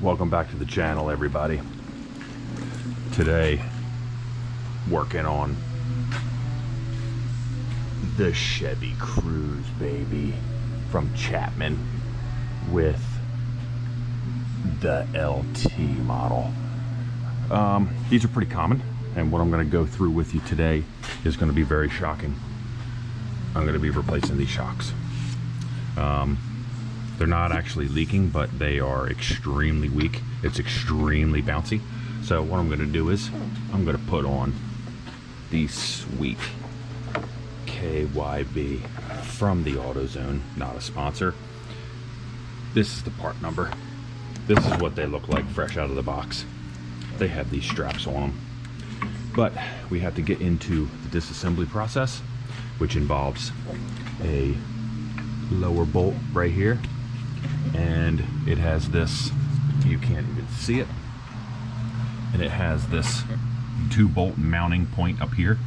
Welcome back to the channel, everybody. Today, working on the Chevy Cruze, baby, from Chapman with the LT model. These are pretty common, and what I'm going to go through with you today is going to be very shocking. I'm going to be replacing these shocks. They're not actually leaking, but they are extremely weak. It's extremely bouncy. So what I'm going to do is I'm going to put on these sweet KYB from the AutoZone, not a sponsor. This is the part number. This is what they look like fresh out of the box. They have these straps on them. But we have to get into the disassembly process, which involves a lower bolt right here. And it has this, you can't even see it, and it has this 2-bolt mounting point up here.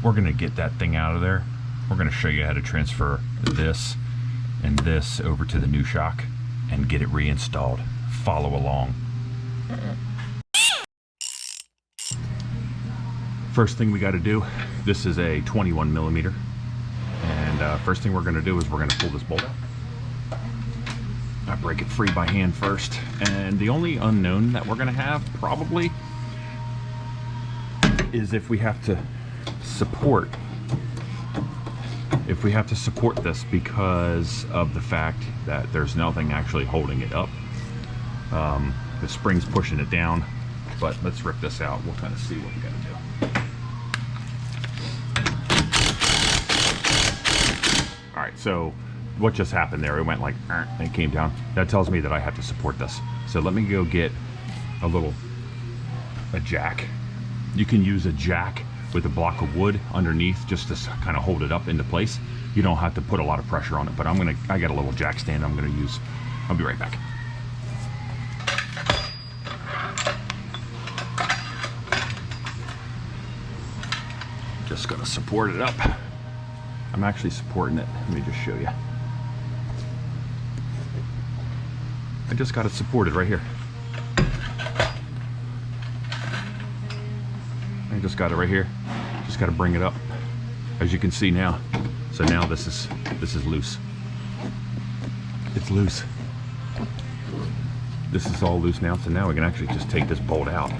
We're going to get that thing out of there. We're going to show you how to transfer this and this over to the new shock and get it reinstalled. Follow along. First thing we got to do, this is a 21 millimeter, and first thing we're going to do is we're going to pull this bolt out. I break it free by hand first, and the only unknown that we're going to have probably is if we have to support this because of the fact that there's nothing actually holding it up. The spring's pushing it down, but let's rip this out. We'll kind of see what we got to do. All right, so what just happened there, it went like and it came down. That tells me that I have to support this. So let me go get a jack. You can use a jack with a block of wood underneath just to kind of hold it up into place. You don't have to put a lot of pressure on it, but I got a little jack stand I'm gonna use. I'll be right back. Just gonna support it up. I'm actually supporting it. Let me just show you. I just got it supported right here. I just got it right here. Just got to bring it up, as you can see now. So now this is loose. It's loose. This is all loose now. So now we can actually just take this bolt out.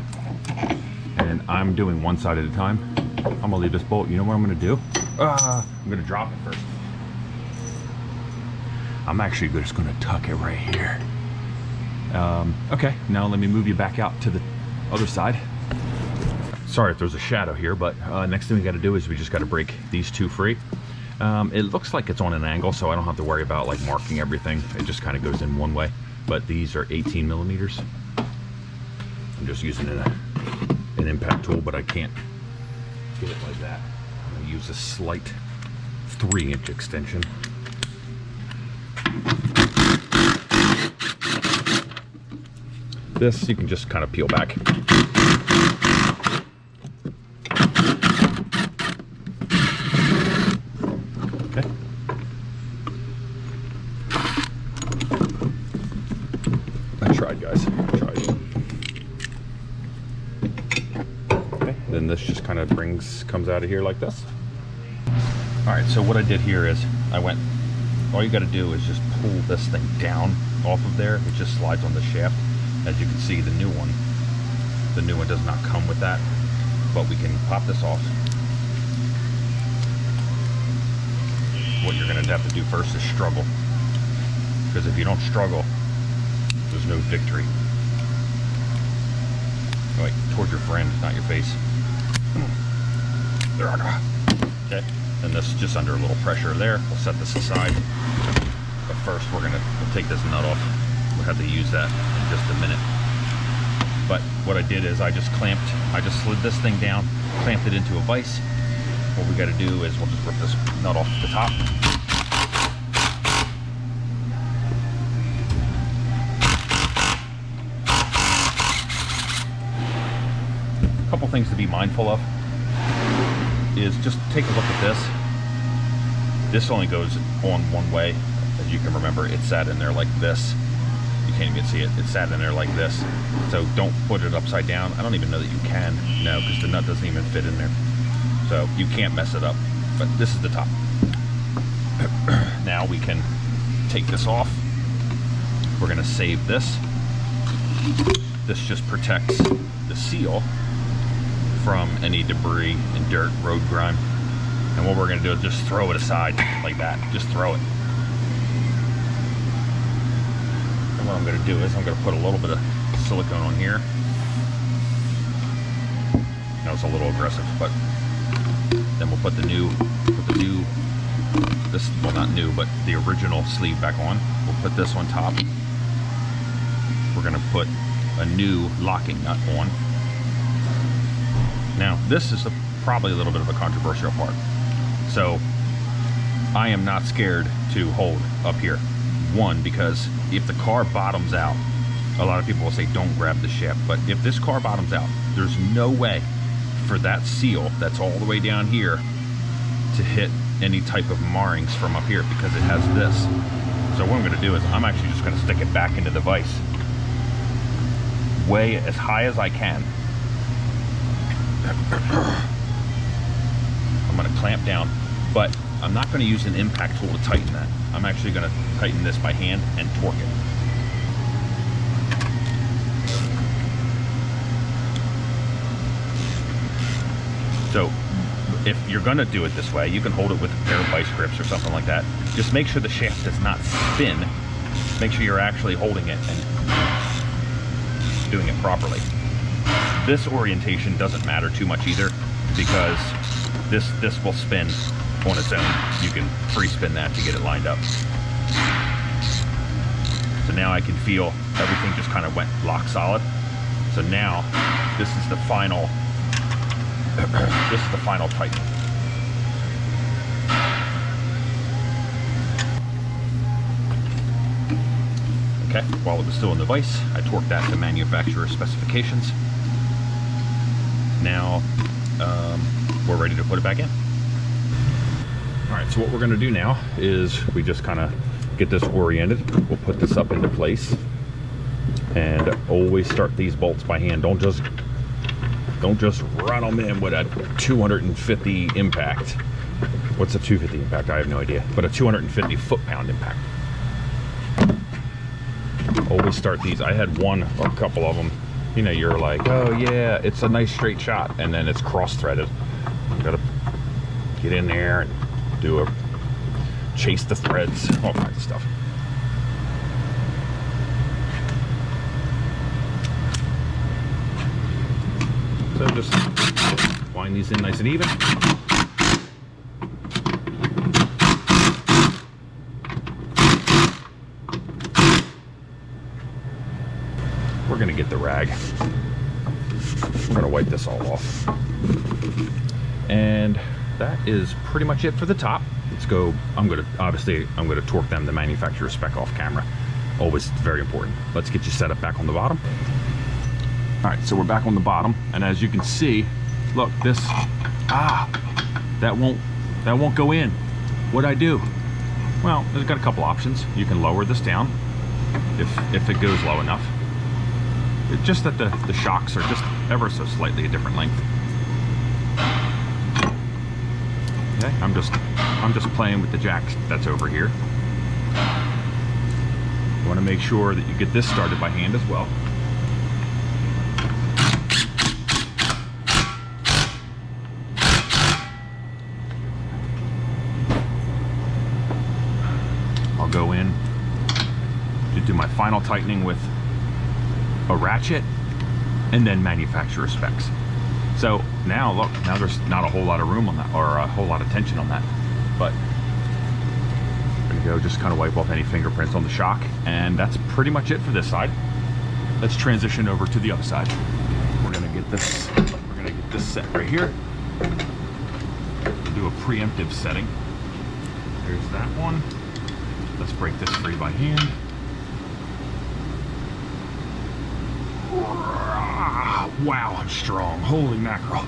And I'm doing one side at a time. I'm gonna leave this bolt. You know what I'm gonna do? I'm gonna drop it first. I'm actually just gonna tuck it right here. Okay, now let me move you back out to the other side. Sorry if there's a shadow here, but next thing we got to do is we just got to break these two free. It looks like it's on an angle, so I don't have to worry about like marking everything. It just kind of goes in one way. But these are 18 millimeters. I'm just using an impact tool, but I can't get it like that. I'm going to use a slight 3-inch extension. This you can just kind of peel back. Okay. I tried, guys. I tried. Okay. Then this just kind of comes out of here like this. All right. So what I did here is all you got to do is just pull this thing down off of there. It just slides on the shaft. As you can see, the new one does not come with that, but we can pop this off. What you're going to have to do first is struggle, because if you don't struggle, there's no victory. Like, towards your friend, not your face. There I go. Okay, and this is just under a little pressure there. We'll set this aside, but first we'll take this nut off. We'll have to use that in just a minute. But what I did is I just slid this thing down, clamped it into a vise. What we got to do is we'll just rip this nut off the top. A couple things to be mindful of is just take a look at this. This only goes on one way. As you can remember, it sat in there like this. You can't even see it. It's sat in there like this. So don't put it upside down. I don't even know that you can. No, because the nut doesn't even fit in there. So you can't mess it up. But this is the top. Now we can take this off. We're going to save this. This just protects the seal from any debris and dirt, road grime. And what we're going to do is just throw it aside like that. Just throw it. And what I'm going to do is I'm going to put a little bit of silicone on here. That was a little aggressive, but then we'll put the new, this, well, not new, but the original sleeve back on. We'll put this on top. We're going to put a new locking nut on. Now, this is probably a little bit of a controversial part. So, I am not scared to hold up here. One, because if the car bottoms out, a lot of people will say don't grab the shaft, but if this car bottoms out, there's no way for that seal that's all the way down here to hit any type of marrings from up here, because it has this. So what I'm going to do is I'm actually just going to stick it back into the vise way as high as I can. I'm going to clamp down, but I'm not going to use an impact tool to tighten that. I'm actually going to tighten this by hand and torque it. So if you're going to do it this way, you can hold it with a pair of vice grips or something like that. Just make sure the shaft does not spin. Make sure you're actually holding it and doing it properly. This orientation doesn't matter too much either, because this will spin on its own. You can free spin that to get it lined up. So now I can feel everything just kind of went lock solid. So now this is the final this is the final tightening. Okay, while it was still in the vise, I torqued that to manufacturer specifications. Now we're ready to put it back in. All right, so what we're going to do now is we just kind of get this oriented. We'll put this up into place, and always start these bolts by hand. Don't just run them in with a 250 impact. What's a 250 impact? I have no idea, but a 250 foot-pound impact. Always start these. I had one or a couple of them. You know, you're like, oh yeah, it's a nice straight shot, and then it's cross-threaded. You gotta get in there and chase the threads, all kinds of stuff. So just wind these in nice and even. We're gonna get the rag. We're gonna wipe this all off. And that is pretty much it for the top. Let's go. I'm gonna torque them the manufacturer spec off camera. Always very important. Let's get you set up back on the bottom. All right, so we're back on the bottom, and as you can see, look, this, that won't go in. What'd I do? Well, there's got a couple options. You can lower this down if it goes low enough. It's just that the shocks are just ever so slightly a different length. Okay, I'm just playing with the jack that's over here. You want to make sure that you get this started by hand as well. I'll go in to do my final tightening with a ratchet and then manufacturer specs. So now look, now there's not a whole lot of room on that, or a whole lot of tension on that, but there you go. Just kind of wipe off any fingerprints on the shock, and that's pretty much it for this side. Let's transition over to the other side. We're gonna get this set right here. We'll do a preemptive setting. There's that one. Let's break this free by hand. Wow, I'm strong. Holy mackerel.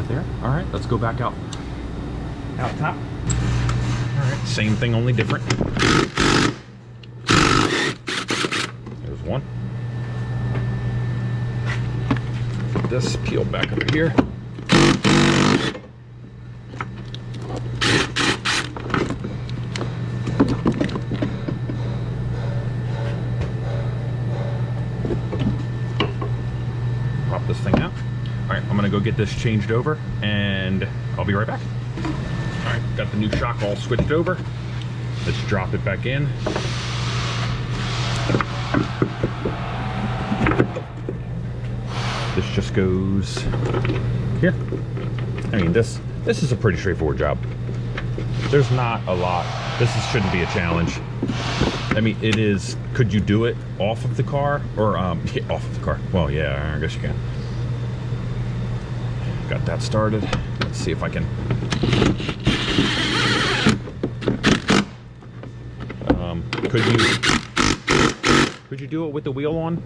there. All right, let's go back out top. All right, same thing, only different. There's one. Get this peeled back over here. Pop this thing out. All right, I'm gonna go get this changed over and I'll be right back. All right, got the new shock all switched over. Let's drop it back in. This just goes here. I mean, this is a pretty straightforward job. There's not a lot. Shouldn't be a challenge. I mean, it is. Could you do it off of the car or yeah, off of the car? Well, yeah, I guess you can. Got that started. Let's see if I can. Could you do it with the wheel on?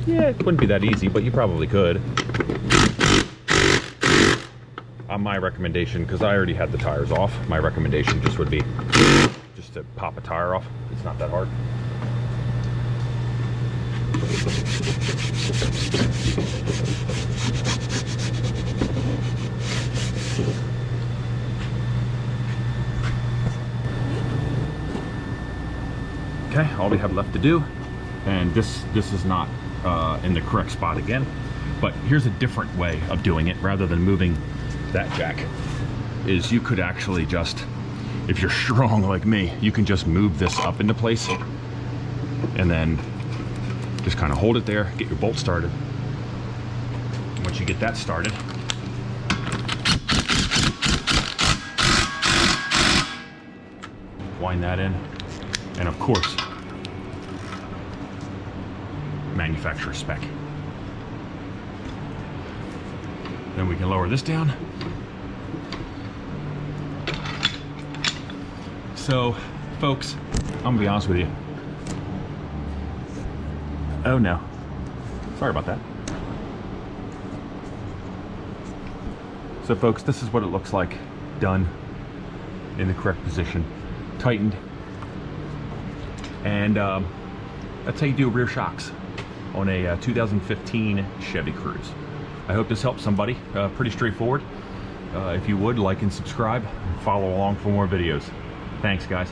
Yeah, it wouldn't be that easy, but you probably could. My recommendation, because I already had the tires off, my recommendation just would be just to pop a tire off. It's not that hard. Okay, all we have left to do, and this is not in the correct spot again, but here's a different way of doing it. Rather than moving that jack, is you could actually just, if you're strong like me, you can just move this up into place and then just kind of hold it there, get your bolt started. Once you get that started, wind that in, and of course, manufacturer spec. Then we can lower this down. So, folks, I'm gonna be honest with you. Oh no, sorry about that. So folks, this is what it looks like done in the correct position, tightened. And that's how you do rear shocks on a 2015 Chevy Cruze. I hope this helps somebody. Pretty straightforward. If you would, like and subscribe, follow along for more videos. Thanks, guys.